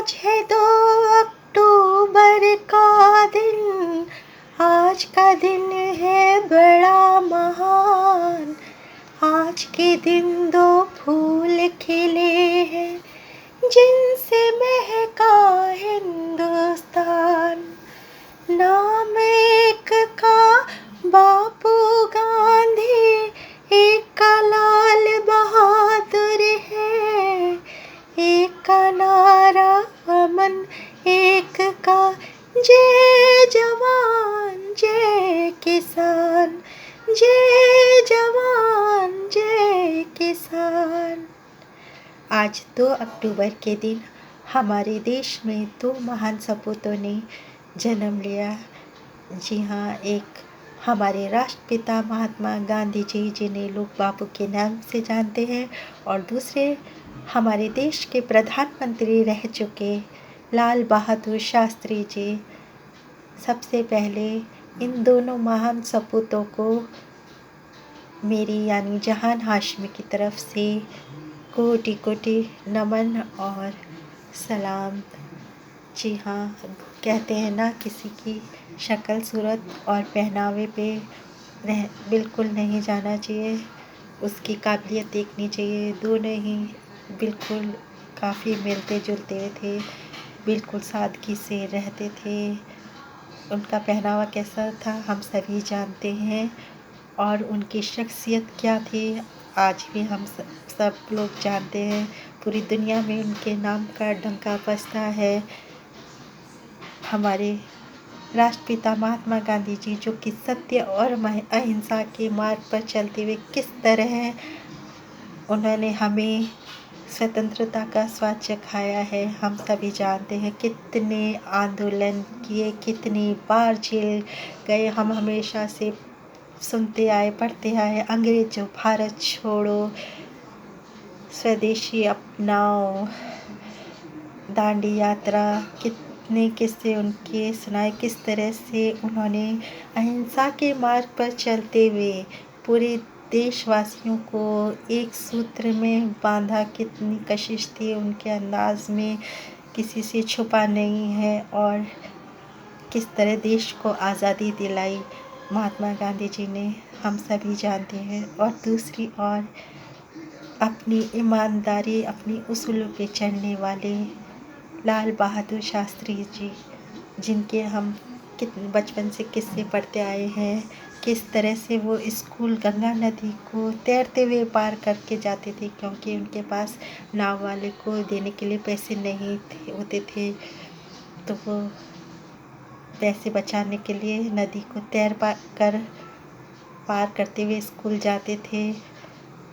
आज है 2 अक्टूबर का दिन, आज का दिन है बड़ा महान। आज के दिन 2 फूल खिले हैं जिनसे महका हिंदुस्तान। नाम एक का बापू गांधी, एक का लाल बहादुर है, एक का नारा अमन, एक का जय जवान जय किसान, जय जवान जय किसान। आज 2 अक्टूबर के दिन हमारे देश में 2 महान सपूतों ने जन्म लिया। जी हाँ, एक हमारे राष्ट्रपिता महात्मा गांधी जी, जिन्हें लोग बापू के नाम से जानते हैं, और दूसरे हमारे देश के प्रधानमंत्री रह चुके लाल बहादुर शास्त्री जी। सबसे पहले इन दोनों महान सपूतों को मेरी यानी जहान हाशमी की तरफ से कोटि कोटि नमन और सलाम। जी हाँ, कहते हैं ना, किसी की शक्ल सूरत और पहनावे पे बिल्कुल नहीं जाना चाहिए, उसकी काबिलियत देखनी चाहिए। दोनों ही बिल्कुल काफ़ी मिलते जुलते थे, बिल्कुल सादगी से रहते थे। उनका पहनावा कैसा था हम सभी जानते हैं, और उनकी शख्सियत क्या थी आज भी हम सब लोग जानते हैं। पूरी दुनिया में उनके नाम का डंका बजता है। हमारे राष्ट्रपिता महात्मा गांधी जी, जो कि सत्य और अहिंसा के मार्ग पर चलते हुए किस तरह उन्होंने हमें स्वतंत्रता का स्वाद चखाया है, हम सभी जानते हैं। कितने आंदोलन किए, कितनी बार जेल गए, हम हमेशा से सुनते आए, पढ़ते आए, अंग्रेजों भारत छोड़ो, स्वदेशी अपनाओ, दांडी यात्रा, कितने किस्से उनके सुनाए, किस तरह से उन्होंने अहिंसा के मार्ग पर चलते हुए पूरे देशवासियों को एक सूत्र में बांधा। कितनी कशिश थी उनके अंदाज में, किसी से छुपा नहीं है, और किस तरह देश को आज़ादी दिलाई महात्मा गांधी जी ने, हम सभी जानते हैं। और दूसरी ओर अपनी ईमानदारी, अपनी उसूलों पे चलने वाले लाल बहादुर शास्त्री जी, जिनके हम बचपन से किस्से पढ़ते आए हैं, किस तरह से वो स्कूल गंगा नदी को तैरते हुए पार करके जाते थे, क्योंकि उनके पास नाव वाले को देने के लिए पैसे नहीं होते थे, तो वो पैसे बचाने के लिए नदी को कर पार करते हुए स्कूल जाते थे।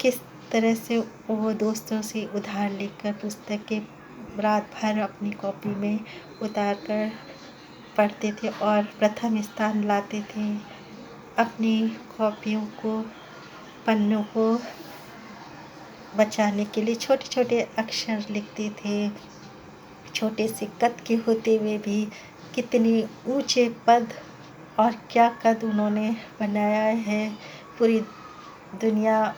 किस तरह से वो दोस्तों से उधार लेकर पुस्तकें रात भर अपनी कॉपी में उतार कर पढ़ते थे और प्रथम स्थान लाते थे। अपनी कॉपियों को, पन्नों को बचाने के लिए छोटे छोटे अक्षर लिखते थे। छोटे से कद के होते हुए भी कितने ऊंचे पद और क्या कद उन्होंने बनाया है। पूरी दुनिया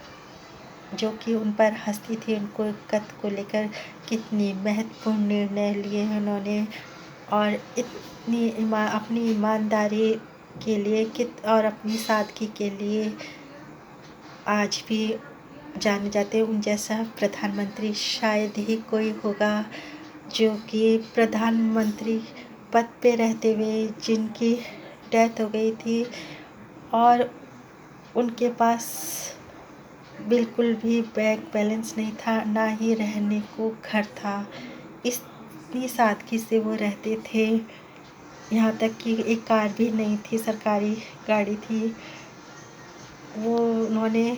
जो कि उन पर हंसती थी, उनको कद को लेकर कितनी महत्वपूर्ण निर्णय लिए हैं उन्होंने, और इतनी अपनी ईमानदारी के लिए और अपनी सादगी के लिए आज भी जाने जाते हैं। उन जैसा प्रधानमंत्री शायद ही कोई होगा, जो कि प्रधानमंत्री पद पे रहते हुए जिनकी डेथ हो गई थी और उनके पास बिल्कुल भी बैंक बैलेंस नहीं था, ना ही रहने को घर था। इतनी सादगी से वो रहते थे, यहाँ तक कि एक कार भी नहीं थी, सरकारी गाड़ी थी। उन्होंने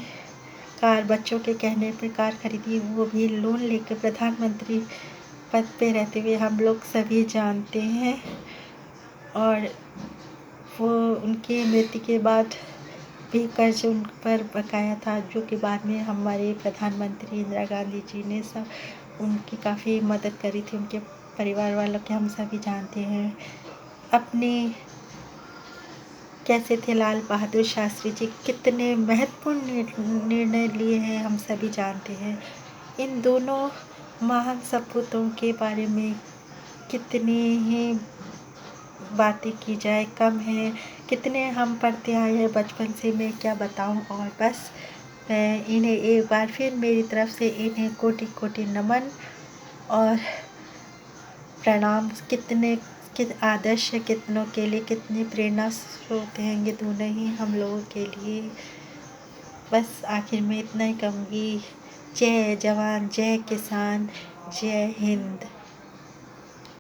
कार, बच्चों के कहने पर कार खरीदी, वो भी लोन लेकर प्रधानमंत्री पद पे रहते हुए, हम लोग सभी जानते हैं। और वो उनके मृत्यु के बाद भी कर्ज उन पर बकाया था, जो कि बाद में हमारे प्रधानमंत्री इंदिरा गांधी जी ने सब उनकी काफ़ी मदद करी थी। उनके परिवार वालों के हम सभी जानते हैं। अपने कैसे थे लाल बहादुर शास्त्री जी, कितने महत्वपूर्ण निर्णय लिए हैं हम सभी जानते हैं। इन दोनों महान सपूतों के बारे में कितनी ही बातें की जाए कम है, कितने हम पढ़ते आए हैं बचपन से, मैं क्या बताऊँ। और बस मैं इन्हें एक बार फिर मेरी तरफ से इन्हें कोटि-कोटि नमन और प्रणाम। कितने आदर्श है कितनों के लिए, कितने प्रेरणा स्रोत हैं ये दोनों ही हम लोगों के लिए। बस आखिर में इतना ही कहूँगी, जय जवान जय किसान, जय हिंद।